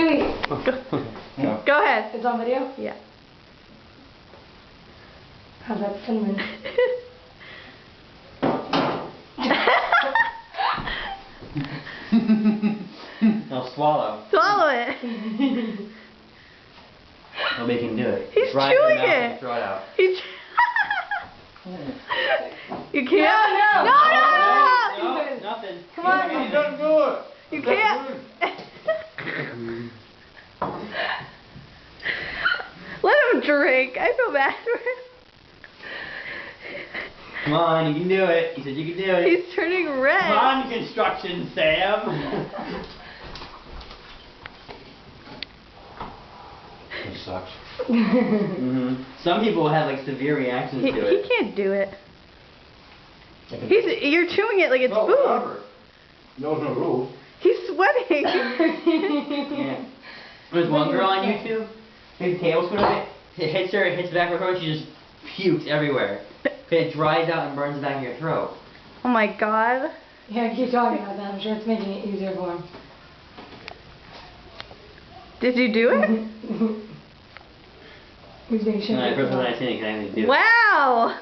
Wait. Go ahead. It's on video? Yeah. How's that cinnamon? Now swallow. Swallow it. I'll make him do it. He's Dry your chewing mouth and it. Throw it out. He's You can't. No. No, nothing. Come on. He's Don't do it. You can't. Let him drink. I feel bad for him. Come on, you can do it. He said you can do it. He's turning red. Come on, construction Sam. It sucks. Some people have like severe reactions to He it. can't do it. You're chewing it like it's food. Whatever. Knows no rules. He's sweating. Yeah. There's one girl on YouTube. Takes a tablespoon of it. It hits her. It hits the back of her throat. And she just pukes everywhere. It dries out and burns the back of your throat. Oh my god. Yeah, keep talking about that. I'm sure it's making it easier for him. Did you do it? He's being When I shaken. first time I seen it, I didn't do it. Wow.